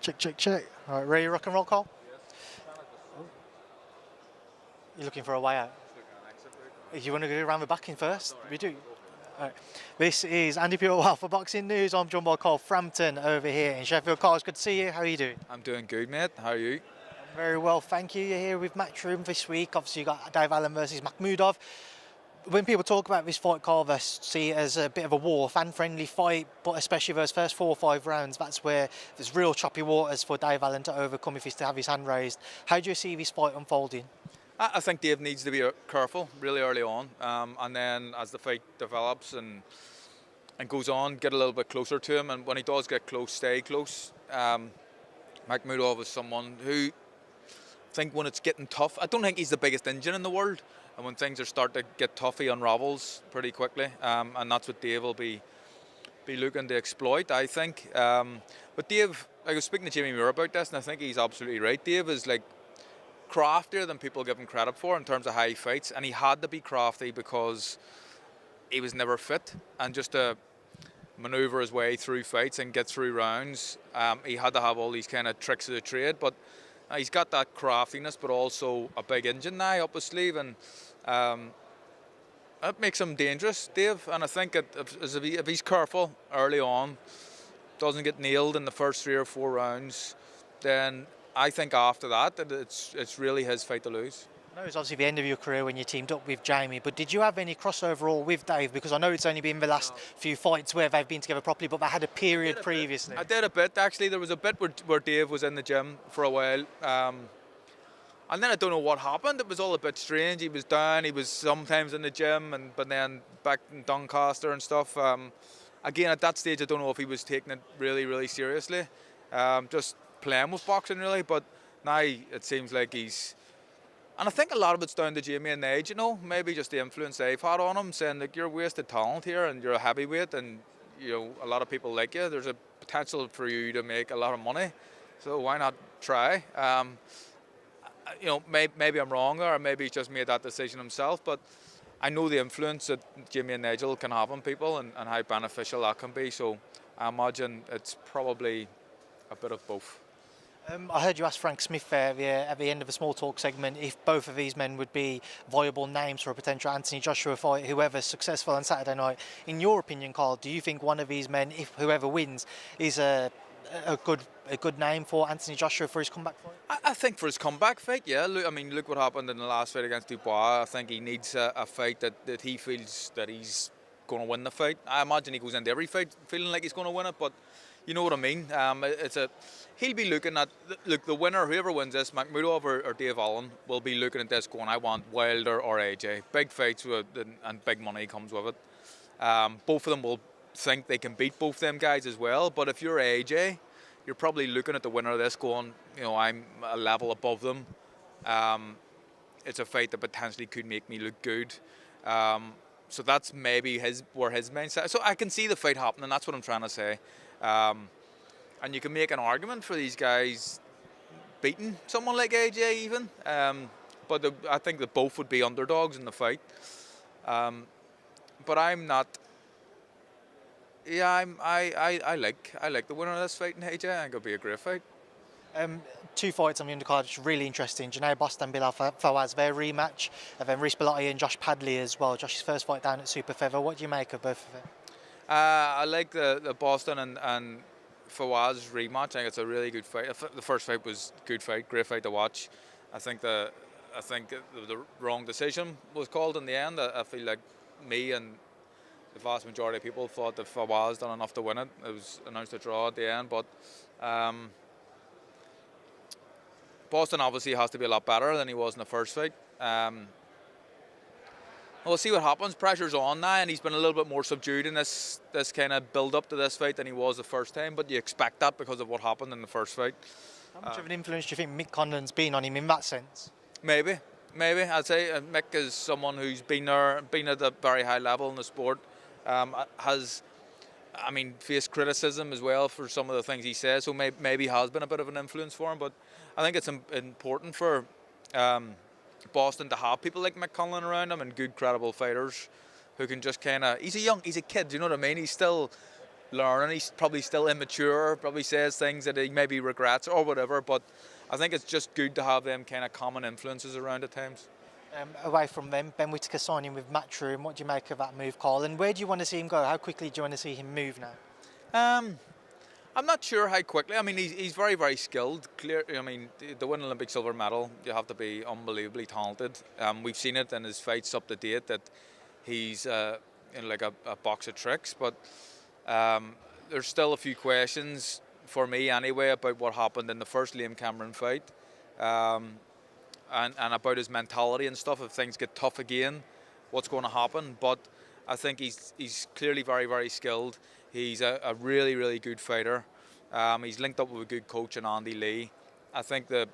Check, check, check. All right, ready to rock and roll, Carl? You're looking for a way out? You want to go around the back in first? We do. All right. This is Andy Purewell for Boxing News. I'm joined by Carl Frampton over here in Sheffield. Carl, it's good to see you. How are you doing? I'm doing good, mate. How are you? I'm very well, thank you. You're here with Matchroom this week. Obviously, you got Dave Allen versus Makhmudov. When people talk about this fight, Carl, they see it as a bit of a war, fan-friendly fight, but especially those first 4 or 5 rounds, that's where there's real choppy waters for Dave Allen to overcome if he's to have his hand raised. How do you see this fight unfolding? I think Dave needs to be careful really early on, and then as the fight develops and goes on, get a little bit closer to him, and when he does get close, stay close. Makhmudov is someone who, I think when it's getting tough, I don't think he's the biggest engine in the world, and when things are starting to get tough, he unravels pretty quickly, and that's what Dave will be looking to exploit, I think. But Dave, I was speaking to Jamie Muir about this, and I think he's absolutely right. Dave is like craftier than people give him credit for in terms of how he fights, and he had to be crafty because he was never fit, and just to manoeuvre his way through fights and get through rounds, he had to have all these kind of tricks of the trade, but he's got that craftiness but also a big engine now up his sleeve, and that makes him dangerous, Dave. And I think if he's careful early on, doesn't get nailed in the first 3 or 4 rounds, then I think after that it's really his fight to lose. I know it's obviously the end of your career when you teamed up with Jamie, but did you have any crossover all with Dave? Because I know it's only been the last few fights where they've been together properly, but they had a period previously. I did a bit, actually. There was a bit where Dave was in the gym for a while, and then I don't know what happened. It was all a bit strange. He was down, he was sometimes in the gym, but then back in Doncaster and stuff. Again, at that stage, I don't know if he was taking it really, really seriously, just playing with boxing really, but now it seems like he's, and I think a lot of it's down to Jamie and age, you know, maybe just the influence they've had on him, saying like, you're wasted talent here and you're a heavyweight and, you know, a lot of people like you, there's a potential for you to make a lot of money, so why not try? You know, maybe I'm wrong there, or maybe he's just made that decision himself, but I know the influence that Jamie and Nigel can have on people and how beneficial that can be, so I imagine it's probably a bit of both. I heard you ask Frank Smith there at the end of a small talk segment if both of these men would be viable names for a potential Anthony Joshua fight, whoever's successful on Saturday night. In your opinion, Carl, do you think one of these men, if whoever wins, is a good name for Anthony Joshua for his comeback fight? I think for his comeback fight, yeah. Look what happened in the last fight against Dubois. I think he needs a fight that he feels that he's going to win the fight. I imagine he goes into every fight feeling like he's going to win it, but you know what I mean. He'll be looking at the winner, whoever wins this, Makhmudov or Dave Allen, will be looking at this going, I want Wilder or AJ. Big fights and big money comes with it. Both of them will think they can beat both them guys as well. But if you're AJ, you're probably looking at the winner of this going, you know, I'm a level above them. It's a fight that potentially could make me look good. So that's maybe where his mindset. So I can see the fight happening. That's what I'm trying to say. And you can make an argument for these guys beating someone like AJ even. But I think that both would be underdogs in the fight. But I'm not. Yeah, I like the winner of this fight in AJ. I think it'll be a great fight. 2 fights on the undercard, which is really interesting. Janay Boston, Fawaz, their rematch, and then Belotti and Josh Padley as well. Josh's first fight down at Super Feather. What do you make of both of them? I like the Boston and Fawaz rematch. I think it's a really good fight. The first fight was a good fight, great fight to watch. I think the wrong decision was called in the end. I feel like me and the vast majority of people thought that Fawaz done enough to win it. It was announced a draw at the end, but Boston obviously has to be a lot better than he was in the first fight. We'll see what happens. Pressure's on now, and he's been a little bit more subdued in this kind of build-up to this fight than he was the first time, but you expect that because of what happened in the first fight. How much of an influence do you think Mick Conlan's been on him in that sense? Maybe. I'd say Mick is someone who's been there, been at a very high level in the sport, faced criticism as well for some of the things he says, so maybe has been a bit of an influence for him, but I think it's important for Boston to have people like Mick Conlan around him and good, credible fighters who can just kind of, he's a kid, you know what I mean? He's still learning. He's probably still immature, probably says things that he maybe regrets or whatever, but I think it's just good to have them kind of common influences around at times. Away from them, Ben Whittaker signing with Matchroom. What do you make of that move, Carl? And where do you want to see him go? How quickly do you want to see him move now? I'm not sure how quickly. I mean, he's very, very skilled. Clear. I mean, to win an Olympic silver medal, you have to be unbelievably talented. We've seen it in his fights up to date that he's in like a box of tricks. But there's still a few questions for me anyway about what happened in the first Liam Cameron fight, and about his mentality and stuff. If things get tough again, what's going to happen? But I think he's clearly very, very skilled. He's a really, really good fighter. He's linked up with a good coach in Andy Lee. I think the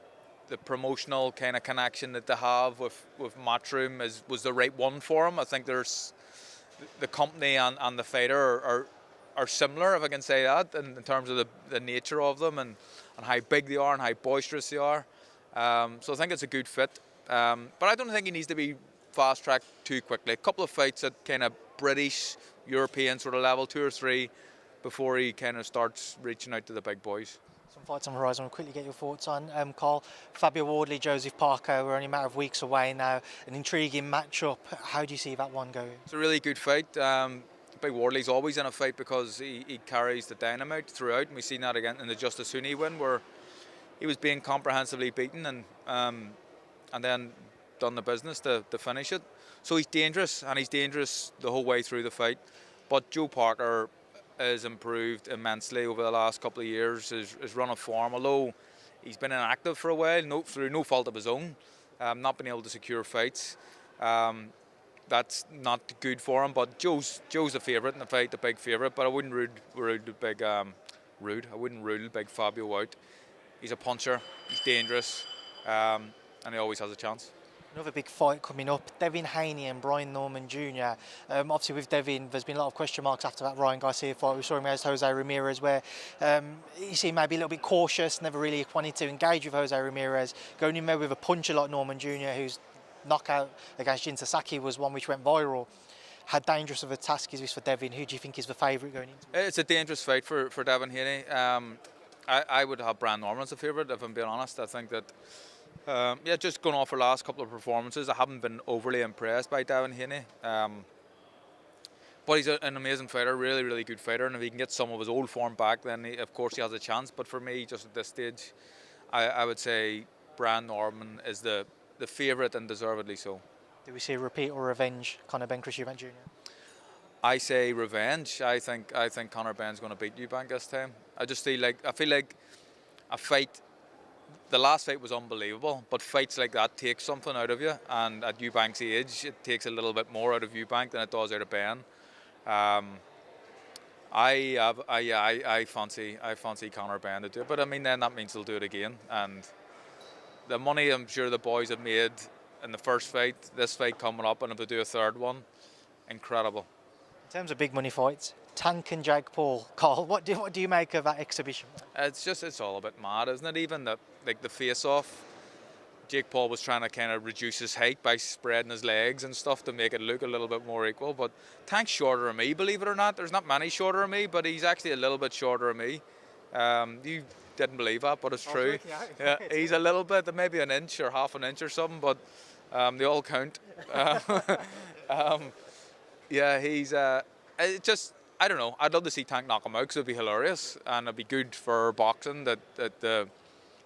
promotional kind of connection that they have with Matchroom was the right one for him. I think there's the company and the fighter are similar, if I can say that, in terms of the nature of them and how big they are and how boisterous they are. So I think it's a good fit. But I don't think he needs to be fast-tracked too quickly. A couple of fights at kind of British, European sort of level, 2 or 3, before he kind of starts reaching out to the big boys. Some fights on the horizon. We'll quickly get your thoughts on. Carl, Fabio, Wardley, Joseph Parker. We're only a matter of weeks away now. An intriguing match-up. How do you see that one going? It's a really good fight. Big Wardley's always in a fight because he carries the dynamite throughout, and we've seen that again in the Justice Haney win, where he was being comprehensively beaten and then done the business to finish it. So he's dangerous, and he's dangerous the whole way through the fight. But Joe Parker has improved immensely over the last couple of years. His run of form, although he's been inactive for a while, through no fault of his own, not been able to secure fights. That's not good for him. But Joe's the favourite in the fight, the big favourite. But I wouldn't rule big Fabio out. He's a puncher. He's dangerous, and he always has a chance. Another big fight coming up, Devin Haney and Brian Norman Jr. Obviously with Devin, there's been a lot of question marks after that Ryan Garcia fight. We saw him against Jose Ramirez where he seemed maybe a little bit cautious, never really wanted to engage with Jose Ramirez, going in there with a puncher like Norman Jr., whose knockout against Jin Sasaki was one which went viral. How dangerous of a task is this for Devin? Who do you think is the favourite going into it? It's a dangerous fight for Devin Haney. I would have Brian Norman as a favourite, if I'm being honest. I think that just going off our last couple of performances, I haven't been overly impressed by Devin Haney. But he's an amazing fighter, really, really good fighter. And if he can get some of his old form back, then of course he has a chance. But for me, just at this stage, I would say Brian Norman is the favourite, and deservedly so. Do we see a repeat or revenge, Conor Ben Chris Eubank Jr.? I say revenge. I think Conor Ben's going to beat Eubank this time. I feel like a fight. The last fight was unbelievable, but fights like that take something out of you, and at Eubank's age, it takes a little bit more out of Eubank than it does out of Ben. I fancy Conor Ben to do it, but I mean then that means they'll do it again, and the money I'm sure the boys have made in the first fight, this fight coming up, and if they do a third one, incredible. In terms of big money fights, Tank and Jake Paul, Carl, what do you make of that exhibition? It's all a bit mad, isn't it? Even the face-off, Jake Paul was trying to kind of reduce his height by spreading his legs and stuff to make it look a little bit more equal. But Tank's shorter than me, believe it or not. There's not many shorter than me, but he's actually a little bit shorter than me. You didn't believe that, but it's true. Yeah, he's a little bit, maybe an inch or half an inch or something, but they all count. Yeah, he's I don't know. I'd love to see Tank knock him out because it'd be hilarious and it'd be good for boxing.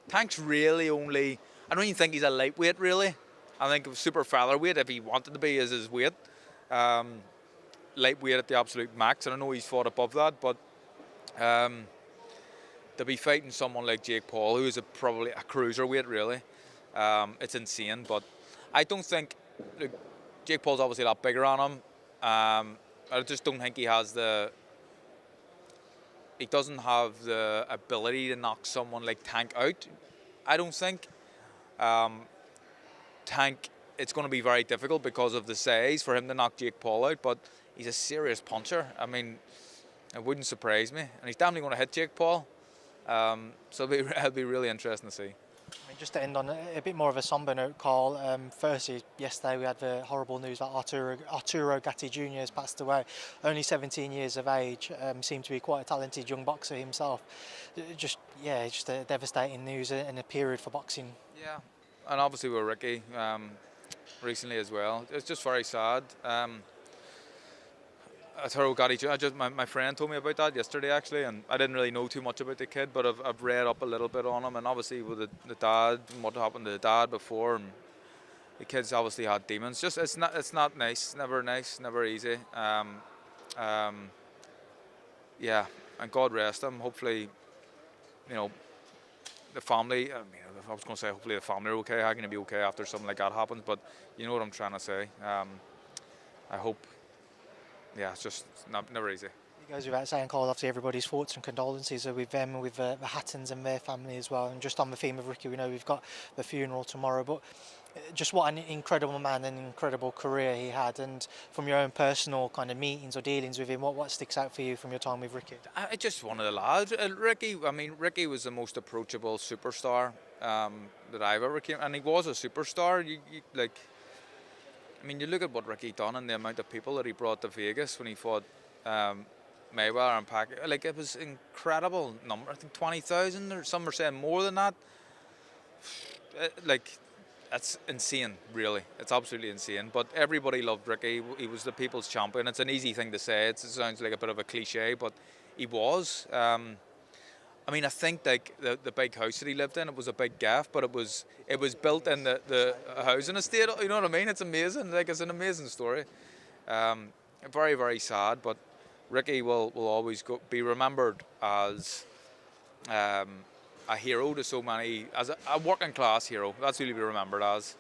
Tank's really only. I don't even think he's a lightweight really. I think super featherweight, if he wanted to be, is his weight. Lightweight at the absolute max, and I know he's fought above that, but to be fighting someone like Jake Paul, who is probably a cruiserweight really, it's insane. But I don't think Jake Paul's obviously a lot bigger on him. I just don't think he doesn't have the ability to knock someone like Tank out. I don't think. Tank, it's going to be very difficult because of the size for him to knock Jake Paul out, but he's a serious puncher. I mean, it wouldn't surprise me. And he's definitely going to hit Jake Paul. So it'll be really interesting to see. I mean, just to end on a bit more of a sombre note, Carl. Firstly, yesterday we had the horrible news that Arturo Gatti Jr. has passed away. Only 17 years of age. Seemed to be quite a talented young boxer himself. Just a devastating news in a period for boxing. Yeah, and obviously with Ricky recently as well. It's just very sad. Arturo Gatti Jr. My friend told me about that yesterday actually, and I didn't really know too much about the kid, but I've read up a little bit on him, and obviously with the dad and what happened to the dad before, and the kids obviously had demons. Just it's not nice, never easy. Yeah, and God rest him. Hopefully, you know, the family. I mean, I was going to say hopefully the family are okay. How can it be okay after something like that happens? But you know what I'm trying to say. I hope. Yeah, it's just never easy. It goes without saying, Carl, obviously everybody's thoughts and condolences are with them, with the Hattons and their family as well. And just on the theme of Ricky, we know we've got the funeral tomorrow, but just what an incredible man and incredible career he had. And from your own personal kind of meetings or dealings with him, what sticks out for you from your time with Ricky? I just one of the lads. Ricky was the most approachable superstar that I've ever came, and he was a superstar. You look at what Ricky done and the amount of people that he brought to Vegas when he fought Mayweather and Pacquiao. Like, it was incredible number. I think 20,000, or some are saying more than that. That's insane, really. It's absolutely insane. But everybody loved Ricky. He was the people's champion. It's an easy thing to say. It sounds like a bit of a cliche, but he was. I think like the big house that he lived in, it was a big gaff, but it was built in the housing estate. You know what I mean? It's amazing. Like, it's an amazing story. Very, very sad, but Ricky will always be remembered as a hero to so many, as a working class hero. That's who he'll be remembered as.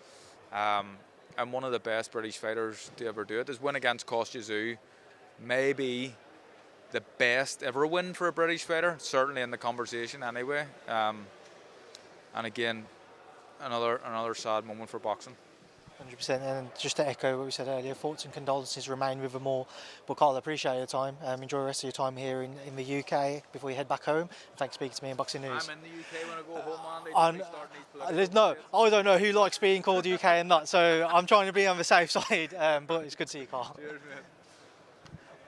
And one of the best British fighters to ever do it. His win against Kostya, maybe the best ever win for a British fighter, certainly in the conversation anyway. And again, another sad moment for boxing. 100%. And just to echo what we said earlier, thoughts and condolences remain with them all. But Carl, I appreciate your time. Enjoy the rest of your time here in the UK before you head back home. Thanks for speaking to me in Boxing News. I'm in the UK when I go home, Andy. I don't know who likes being called UK and not, so I'm trying to be on the safe side. But it's good to see you, Carl. Cheers, mate.